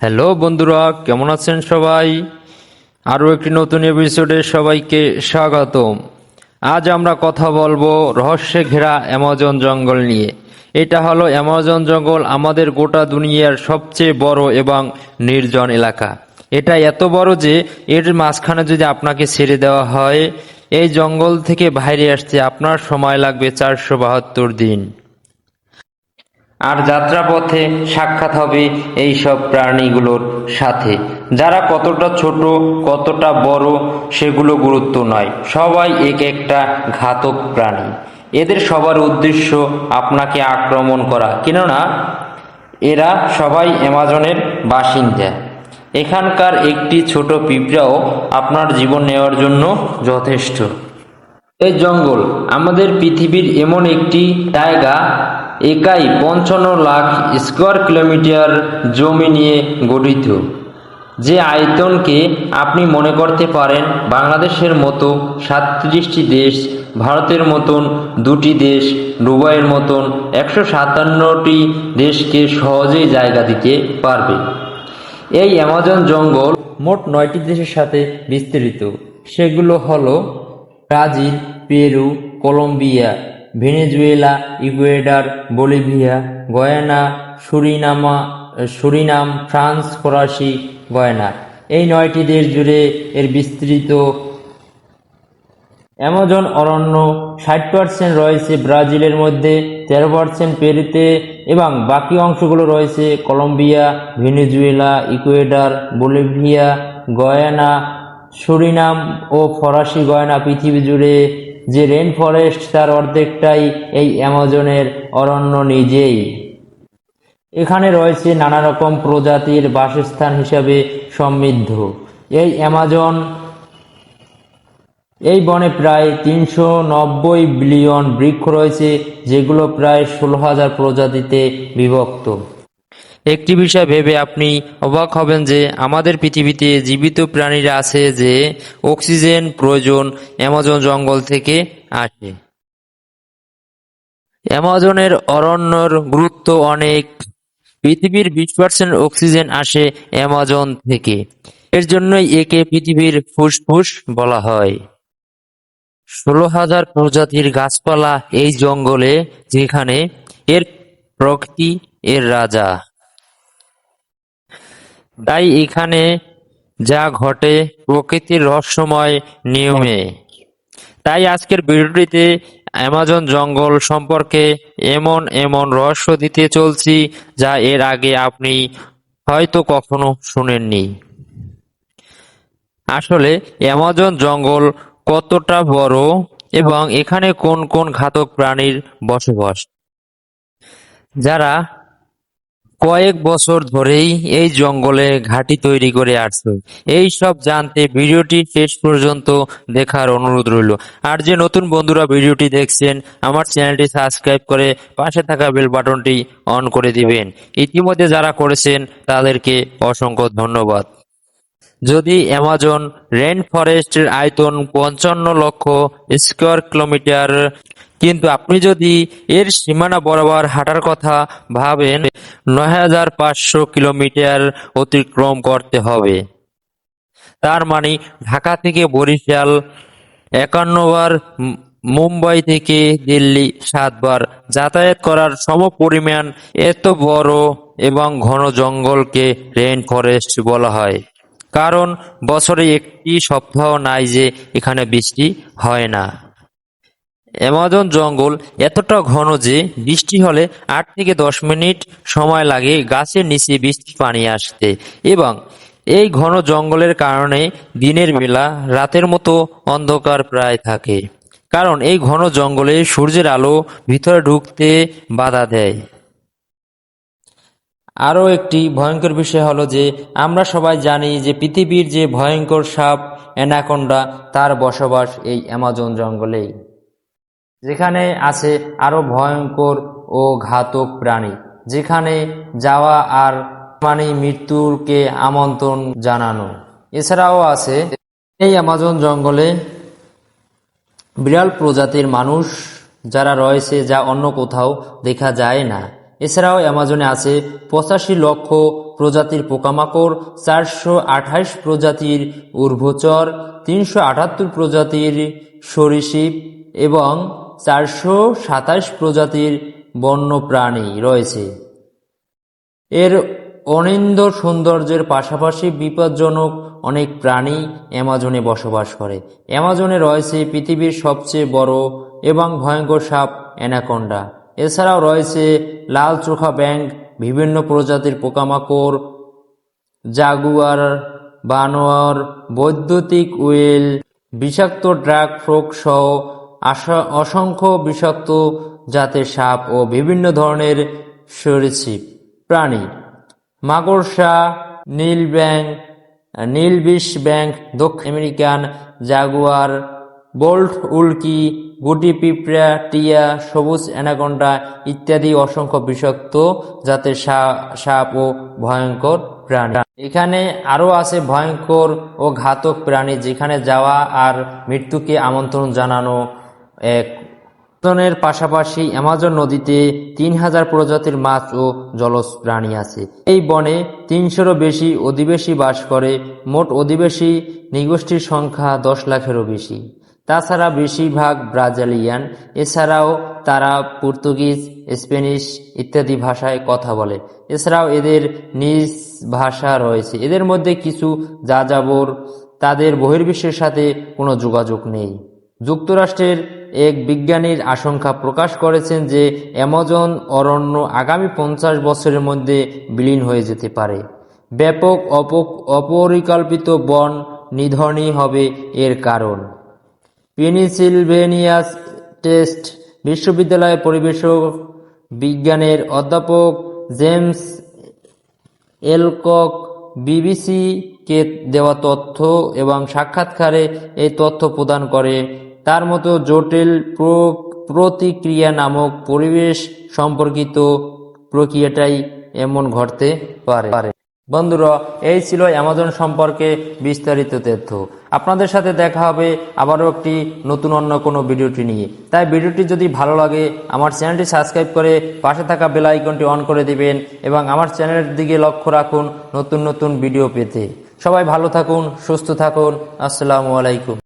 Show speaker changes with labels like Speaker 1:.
Speaker 1: Hello বন্ধুরা, কেমন আছেন সবাই? আরও একটি নতুন এপিসোডে সবাইকে স্বাগতম। আজ আমরা কথা বলবো রহস্যে ঘেরা অ্যামাজন জঙ্গল নিয়ে। এটা হলো অ্যামাজন জঙ্গল, আমাদের গোটা দুনিয়ার সবচেয়ে বড় এবং নির্জন এলাকা। এটা এত বড় যে এর মাঝখানে যদি আপনাকে ছেড়ে দেওয়া হয়, এই জঙ্গল থেকে বাইরে আসতে আপনার সময় লাগবে 472 দিন। আর যাত্রাপথে সাক্ষাৎ হবে এই সব প্রাণীগুলোর সাথে, যারা কতটা ছোট কতটা বড় সেগুলো গুরুত্ব নয়, সবাই এক একটা ঘাতক প্রাণী। এদের সবার উদ্দেশ্য আপনাকে আক্রমণ করা, কেননা এরা সবাই অ্যামাজনের বাসিন্দা। এখানকার একটি ছোট পিঁপড়াও আপনার জীবন নেওয়ার জন্য যথেষ্ট। এই জঙ্গল আমাদের পৃথিবীর এমন একটি জায়গা, একাই 55 লাখ স্কোয়ার কিলোমিটার জমি নিয়ে গঠিত, যে আয়তনকে আপনি মনে করতে পারেন বাংলাদেশের মতো 37টি দেশ, ভারতের মতন 2টি দেশ, দুবাইয়ের মতন 157টি দেশকে সহজেই জায়গা দিতে পারবে। এই অ্যামাজন জঙ্গল মোট 9টি দেশের সাথে বিস্তৃত। সেগুলো হলো Brazil, Peru, Colombia, Venezuela, Ecuador, Bolivia, Guyana, Suriname, France, ফরাসি গয়ানা। এই 9টি দেশ জুড়ে এর বিস্তৃত অ্যামাজন অরণ্য। 60% রয়েছে ব্রাজিলের মধ্যে, 13% পেরুতে এবং বাকি অংশগুলো রয়েছে Colombia, Venezuela, Ecuador, Bolivia, Guyana, Suriname ও ফরাসি গয়ানা। পৃথিবী জুড়ে যে রেন ফরেস্ট তার অর্ধেকটাই এই অ্যামাজনের অরণ্য নিজেই। এখানে রয়েছে নানা রকম প্রজাতির বাসস্থান হিসাবে সমৃদ্ধ। এই বনে প্রায় 390 বিলিয়ন বৃক্ষ রয়েছে, যেগুলো প্রায় 16,000 প্রজাতিতে বিভক্ত। একটি বিষয় ভেবে আপনি অবাক হবেন যে আমাদের পৃথিবীতে জীবিত প্রাণীরা আছে যে অক্সিজেন প্রয়োজন অ্যামাজন জঙ্গল থেকে আসে। অ্যামাজনের অরণ্যর গুরুত্ব অনেক। পৃথিবীর 20% অক্সিজেন আসে অ্যামাজন থেকে। এর জন্যই একে পৃথিবীর ফুসফুস বলা হয়। 16,000 প্রজাতির গাছপালা এই জঙ্গলে, যেখানে এর প্রকৃতি এর রাজা। তাই এখানে যা ঘটে প্রকৃতির রহস্যময় নিয়মে। তাই আজকের ভিডিওটিতে অ্যামাজন জঙ্গল সম্পর্কে এমন এমন রহস্য দিতে চলছি যা এর আগে আপনি হয়তো কখনো শুনেননি। আসলে অ্যামাজন জঙ্গল কতটা বড় এবং এখানে কোন কোন ঘাতক প্রাণীর বসবাস, যারা কয়েক বছর ধরেই এই জঙ্গলে ঘাঁটি তৈরি করে আসছে, এই সব জানতে ভিডিওটি শেষ পর্যন্ত দেখার অনুরোধ রইল। আর যে নতুন বন্ধুরা ভিডিওটি দেখছেন, আমার চ্যানেলটি সাবস্ক্রাইব করে পাশে থাকা বেল বাটনটি অন করে দিবেন। ইতিমধ্যে যারা করেছেন তাদেরকে অসংখ্য ধন্যবাদ। যদি অ্যামাজন রেন ফরেস্টের আয়তন 55 লক্ষ স্কোয়ার কিলোমিটার, কিন্তু আপনি যদি এর সীমানা বরাবর হাঁটার কথা ভাবেন 9,500 কিলোমিটার অতিক্রম করতে হবে। তার মানে ঢাকা থেকে বরিশাল 51 বার, মুম্বাই থেকে দিল্লি 7 বার যাতায়াত করার সমপরিমাণ। এত বড় এবং ঘন জঙ্গলকে রেইন ফরেস্ট বলা হয়, কারণ বছরে একটি সপ্তাহ নাই যে এখানে বৃষ্টি হয় না। অ্যামাজন জঙ্গল এতটা ঘন যে বৃষ্টি হলে 8 থেকে 10 মিনিট সময় লাগে গাছের নিচে বৃষ্টি পানি আসতে। এবং এই ঘন জঙ্গলের কারণে দিনের বেলা রাতের মতো অন্ধকার প্রায় থাকে, কারণ এই ঘন জঙ্গলে সূর্যের আলো ভিতরে ঢুকতে বাধা দেয়। আরও একটি ভয়ঙ্কর বিষয় হলো যে আমরা সবাই জানি যে পৃথিবীর যে ভয়ঙ্কর সাপ অ্যানাকোন্ডা, তার বসবাস এই অ্যামাজন জঙ্গলেই, যেখানে আছে আরো ভয়ঙ্কর ও ঘাতক প্রাণী, যেখানে যাওয়া আর মানে মৃত্যুকে আমন্ত্রণ জানানো। এছাড়াও আছে এই অ্যামাজন জঙ্গলে বিরল প্রজাতির মানুষ যারা রয়েছে, যা অন্য কোথাও দেখা যায় না। এছাড়াও অ্যামাজনে আছে 85 লক্ষ প্রজাতির পোকামাকড়, 428 প্রজাতির উর্ভচর, 378 প্রজাতির সরীসৃপ এবং 427 প্রজাতির বন্যপ্রাণী রয়েছে। এর অনিন্দ্য সৌন্দর্যের পাশাপাশি বিপজ্জনক অনেক প্রাণী অ্যামাজনে বসবাস করে। অ্যামাজনে রয়েছে পৃথিবীর সবচেয়ে বড় এবং ভয়ঙ্কর সাপ অ্যানাকোন্ডা। এছাড়াও রয়েছে লাল চোখা ব্যাঙ, বিভিন্ন প্রজাতির পোকামাকড়, জাগুয়ার, বানর, বৈদ্যুতিক উইল, বিষাক্ত ড্রাগ ফ্রগ সহ অসংখ্য বিষাক্ত জাতের সাপ ও বিভিন্ন ধরনের সরীসৃপ প্রাণী। মাকড়সা, নীল ব্যাঙ, নীলবিষ ব্যাঙ, দক্ষিণ আমেরিকান জাগুয়ার, বোল্ট উল্কি, গুটি পিঁপড়া, টিয়া, সবুজ অ্যানাকোন্ডা ইত্যাদি অসংখ্য বিষাক্ত জাতের সাপ ও ভয়ঙ্কর প্রাণী। এখানে আরও আছে ভয়ঙ্কর ও ঘাতক প্রাণী, যেখানে যাওয়া আর মৃত্যুকে আমন্ত্রণ জানানো এক। অ্যামাজনের পাশাপাশি অ্যামাজন নদীতে 3000 প্রজাতির মাছ ও জলজ প্রাণী আছে। এই বনে 300-রও বেশি অধিবাসী বাস করে। মোট অধিবাসী নৃগোষ্ঠীর সংখ্যা 10 লাখেরও বেশি। তাছাড়া বেশিরভাগ ব্রাজিলিয়ান। এছাড়াও তারা পর্তুগিজ, স্প্যানিশ ইত্যাদি ভাষায় কথা বলে। এছাড়াও এদের নিজ ভাষা রয়েছে। এদের মধ্যে কিছু যাযাবর, তাদের বহির্বিশ্বের সাথে কোনো যোগাযোগ নেই। যুক্তরাষ্ট্রের এক বিজ্ঞানীর আশঙ্কা প্রকাশ করেছেন যে অ্যামাজন অরণ্য আগামী 50 বছরের মধ্যে বিলীন হয়ে যেতে পারে। ব্যাপক অপরিকল্পিত বন নিধনই হবে এর কারণ। পেনসিলভেনিয়া স্টেট বিশ্ববিদ্যালয়ের পরিবেশ বিজ্ঞানের অধ্যাপক জেমস এলকক বিবিসিকে দেওয়া তথ্য এবং সাক্ষাৎকারে এই তথ্য প্রদান করে। তার মতো জটিল প্রতিক্রিয়া নামক পরিবেশ সম্পর্কিত প্রক্রিয়াটাই এমন ঘটতে পারে। বন্ধুরা, এই ছিল অ্যামাজন সম্পর্কে বিস্তারিত তথ্য। আপনাদের সাথে দেখা হবে আবারও একটি নতুন অন্য কোনো ভিডিওটি নিয়ে। তাই ভিডিওটি যদি ভালো লাগে আমার চ্যানেলটি সাবস্ক্রাইব করে পাশে থাকা বেল আইকনটি অন করে দিবেন এবং আমার চ্যানেলের দিকে লক্ষ্য রাখুন নতুন নতুন ভিডিও পেতে। সবাই ভালো থাকুন, সুস্থ থাকুন। আসসালামু আলাইকুম।